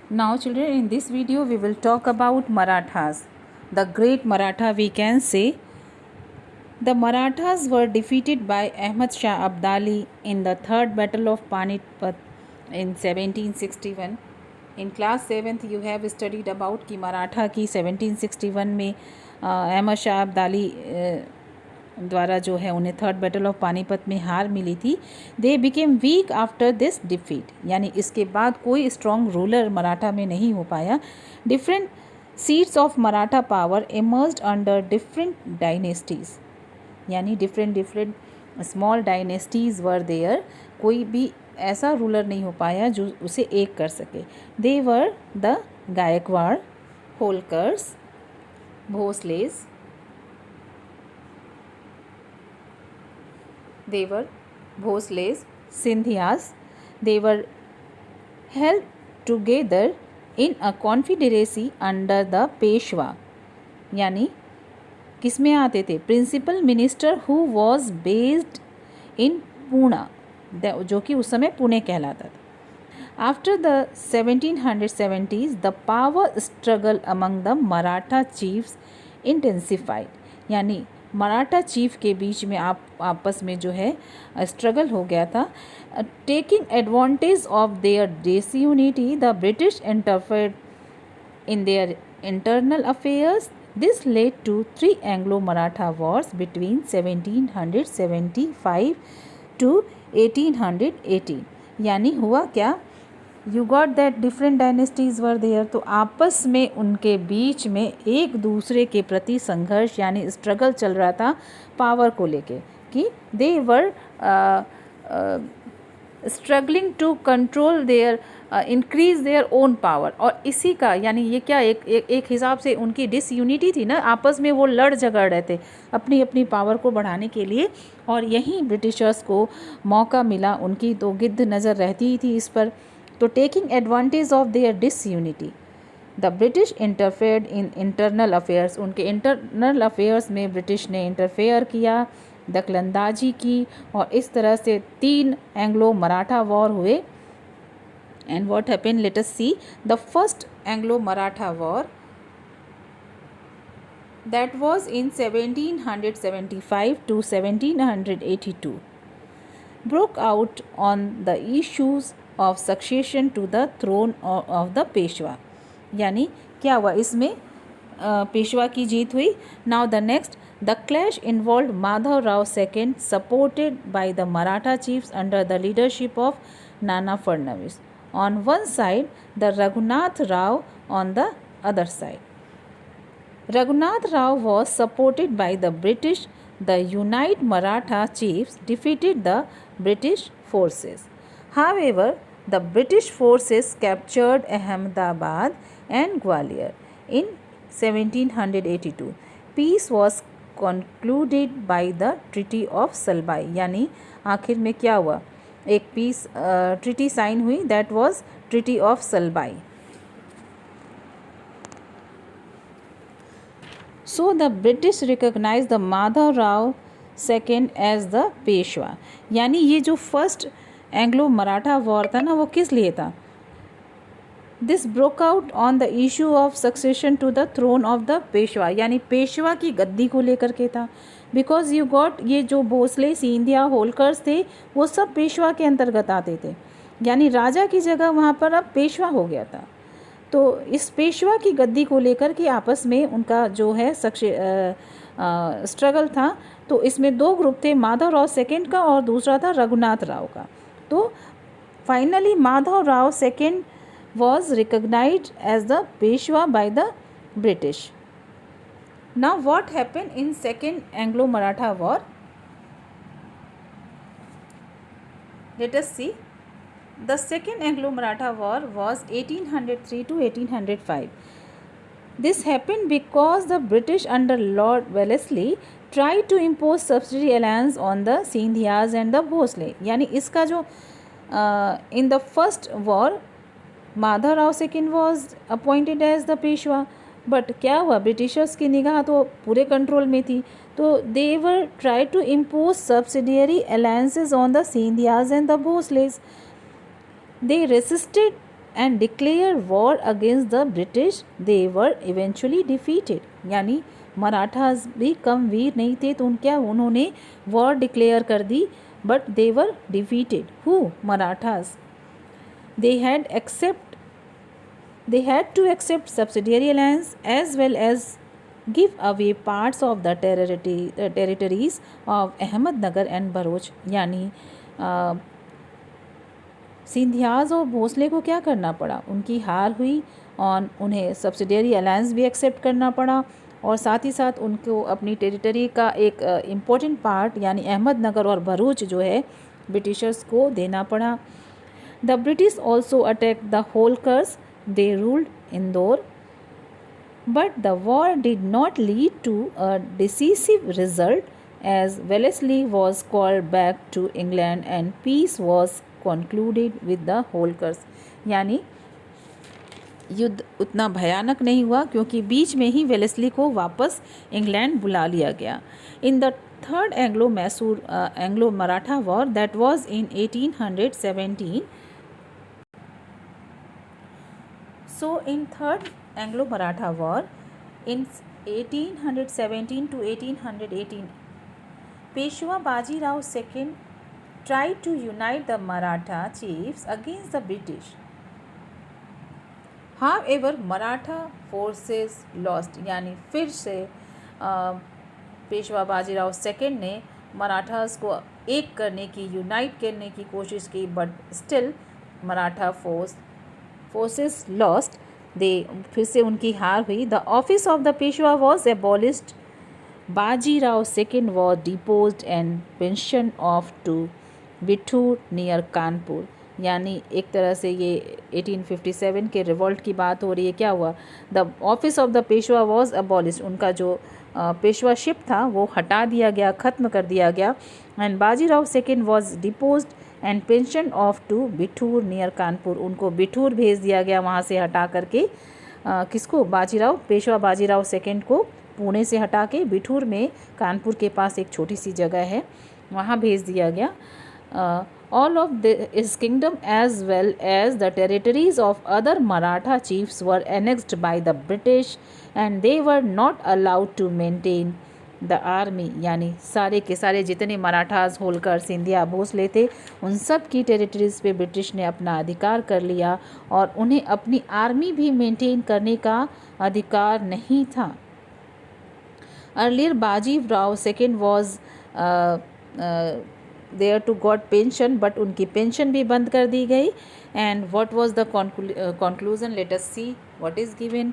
Now children, in this video we will talk about Marathas. The great Maratha, we can say. The Marathas were defeated by Ahmad Shah Abdali in the third battle of Panipat in 1761. In class 7th you have studied about कि मराठा की 1761 में अहमद शाह अब्दाली द्वारा जो है उन्हें third battle of Panipat में हार मिली थी. They became week after this defeat, यानी इसके बाद कोई स्ट्रॉन्ग रूलर मराठा में नहीं हो पाया. Different seats of Maratha power emerged under different dynasties, यानी different small dynasties were there. कोई भी ऐसा रूलर नहीं हो पाया जो उसे एक कर सके. They were the Gaekwad, Holkars, Bhosles. They were Bhosles, Sindhyas. They were held together in a confederacy under the Peshwa. यानी किस में आते थे? Principal minister who was based in Poona, जो कि उस समय पुणे कहलाता था. After the 1770s the power struggle among the Maratha chiefs intensified, यानी मराठा चीफ के बीच में आपस में जो है स्ट्रगल हो गया था. Taking advantage of their disunity the British interfered in their internal affairs. This led to 3 Anglo Maratha Wars between 1775 to 1818. यानी हुआ क्या? You got that different dynasties were there. तो आपस में उनके बीच में एक दूसरे के प्रति संघर्ष यानी स्ट्रगल चल रहा था पावर को लेके, कि they were struggling to control their, increase their own power. और इसी का यानी ये क्या एक हिसाब से उनकी डिसयूनिटी थी ना, आपस में वो लड़ झगड़ रहे थे अपनी अपनी पावर को बढ़ाने के लिए. और यहीं ब्रिटिशर्स को मौका मिला, उनकी तो गिद्ध नज़र रहती ही थी इस पर. तो taking advantage of their disunity the British interfered in internal affairs. उनके इंटरनल अफेयर्स में ब्रिटिश ने इंटरफेयर किया, दखलंदाजी की, और इस तरह से 3 एंग्लो मराठा वॉर हुए. And what happened, let us see the first Anglo Maratha war that was in 1775 to 1782 broke out on the issues of succession to the throne of the Peshwa. यानी क्या हुआ इसमें? पेशवा की जीत हुई. Now the next, the clash involve Madhav Rao second supported by the Maratha chiefs under the leadership of Nana Phadnavis. On one side the Raghunath Rao, on the other side Raghunath Rao was supported by the British. The Unite Maratha chiefs defeated the British forces. However, the British forces captured Ahmedabad and Gwalior in 1782. Peace was concluded by the Treaty of Salbai. यानी आखिर में क्या हुआ? एक peace treaty sign हुई, that was treaty of Salbai. So the British recognized the Madhav Rao second as the Peshwa. यानी ये जो फर्स्ट एंग्लो मराठा वॉर था ना, वो किस लिए था? This broke out on the issue of succession to the throne of the Peshwa, यानी पेशवा की गद्दी को लेकर के था. बिकॉज यू गॉट ये जो भोसले, सिंधिया, होलकर्स थे, वो सब पेशवा के अंतर्गत आते थे. यानी राजा की जगह वहाँ पर अब पेशवा हो गया था. तो इस पेशवा की गद्दी को लेकर के आपस में उनका जो है स्ट्रगल था. तो इसमें 2 ग्रुप थे, माधव राव सेकेंड का और दूसरा था रघुनाथ राव का. तो finally Madhav Rao second was recognized as the Peshwa by the British. Now what happened in second Anglo-Maratha war? Let us see. The second Anglo-Maratha war was 1803 to 1805. This happened because the British under Lord Wellesley tried to impose subsidiary alliance on the Sindhyas and the Bhosle. यानी इसका जो in the first war Madhav Rao second was appointed as the Peshwa. But क्या हुआ, Britishers की निगाह तो पूरे control में थी. तो they were try to impose subsidiary alliances on the Scindias and the Bhosles. They resisted and declare war against the British, they were eventually defeated. यानी मराठास भी कम वीर नहीं थे, तो क्या उन्होंने वॉर डिक्लेयर कर दी, but they were defeated. Who? Marathas. They had to accept subsidiary alliance as well as give away parts of the territories of Ahmednagar and Bharuch. यानी सिंधियाज और भोसले को क्या करना पड़ा, उनकी हार हुई और उन्हें सब्सिडियरी अलायंस भी एक्सेप्ट करना पड़ा, और साथ ही साथ उनको अपनी टेरिटरी का एक इम्पोर्टेंट पार्ट यानी अहमदनगर और भरूच जो है ब्रिटिशर्स को देना पड़ा. The British also attack the Holkars. They ruled Indore. But the war did not lead to a decisive result as Wellesley was called back to England and peace was concluded with the Holkers. यानी युद्ध उतना भयानक नहीं हुआ क्योंकि बीच में ही Wellesley को वापस इंग्लैंड बुला लिया गया. In the third Anglo Maratha war that was in 1817. So in third Anglo-Maratha War in 1817 to 1818, Peshwa Bajirao II tried to unite the Maratha chiefs against the British. However, Maratha forces lost. यानी फिर से Peshwa Bajirao second ने मराठास को एक करने की, unite करने की कोशिश की, but still Maratha forces lost. They फिर से उनकी हार हुई. The office of the Peshwa was abolished. Bajirao second was deposed and pension off to Bithoor near Kanpur. यानी एक तरह से ये 1857 के रिवॉल्ट की बात हो रही है. क्या हुआ? The office of the Peshwa was abolished. उनका जो पेशवाशिप था वो हटा दिया गया, ख़त्म कर दिया गया. And Bajirao second was deposed and pension off to Bithoor near Kanpur. उनको बिठूर भेज दिया गया वहाँ से हटा करके. किसको? पेशवा बाजीराव सेकेंड को पुणे से हटा के बिठूर में कानपुर के पास एक छोटी सी जगह है वहाँ भेज दिया गया. All of his kingdom as well as the territories of other Maratha chiefs were annexed by the British and they were not allowed to maintain the army. यानी सारे के सारे जितने मराठास, होलकर, सिंधिया, भोसले थे, उन सब की टेरिटरीज़ पे ब्रिटिश ने अपना अधिकार कर लिया और उन्हें अपनी आर्मी भी मेंटेन करने का अधिकार नहीं था. Earlier Baji Rao II was there to got pension, but उनकी पेंशन भी बंद कर दी गई. And what was the conclusion? Let us see what is given.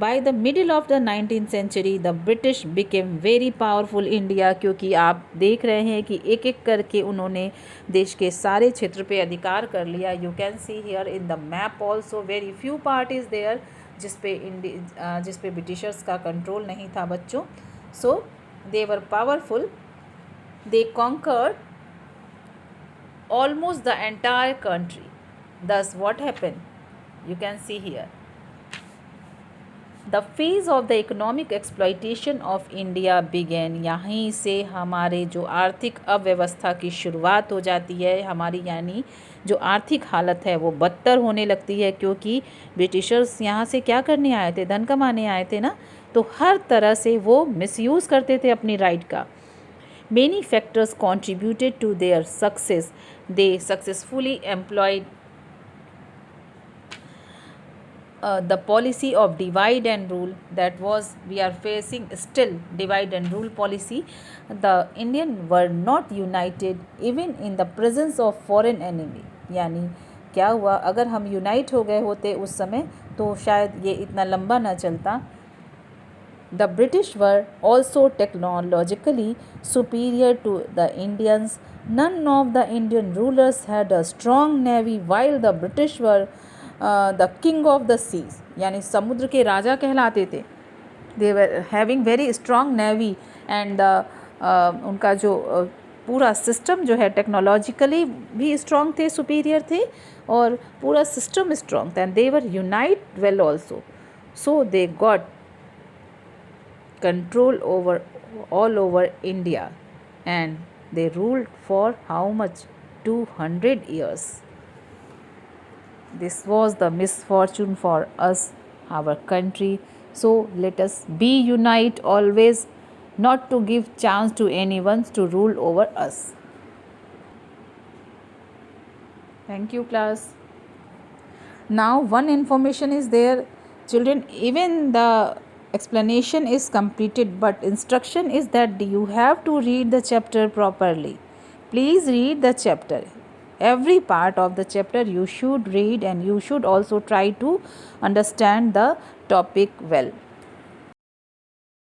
By the middle of the 19th century, the British became very powerful India. क्योंकि आप देख रहे हैं कि एक एक करके उन्होंने देश के सारे क्षेत्र पे अधिकार कर लिया. You can see here in the map also very few part is there जिस पे ब्रिटिशर्स का कंट्रोल नहीं था बच्चों. So they were powerful. They conquered almost the entire country. Thus what happened? You can see here. The phase of the economic exploitation of India began. यहीं से हमारे जो आर्थिक अव्यवस्था की शुरुआत हो जाती है. हमारी यानी जो आर्थिक हालत है वो बदतर होने लगती है क्योंकि ब्रिटिशर्स यहाँ से क्या करने आए थे? धन कमाने आए थे ना. तो हर तरह से वो मिसयूज़ करते थे अपनी राइट का. Many factors contributed to their success. They successfully employed the policy of divide and rule. That was, we are facing still divide and rule policy. The Indian were not united even in the presence of foreign enemy. यानी क्या हुआ? अगर हम unite हो गए होते उस समय तो शायद ये इतना लंबा ना चलता. The British were also technologically superior to the Indians. None of the Indian rulers had a strong navy while the British were the king of the seas. यानी समुद्र के राजा कहलाते थे. They were having very strong navy and उनका जो पूरा system जो है टेक्नोलॉजिकली भी स्ट्रॉन्ग थे, सुपीरियर थे और पूरा सिस्टम स्ट्रॉन्ग था. And they were unite well also. So they got control over all over India and they ruled for how much? 200 years. This was the misfortune for us, our country. So let us be unite always, not to give chance to anyone to rule over us. Thank you, class. Now one information is there, children, even the explanation is completed, but instruction is that you have to read the chapter properly. Please read the chapter. Every part of the chapter you should read, and you should also try to understand the topic well.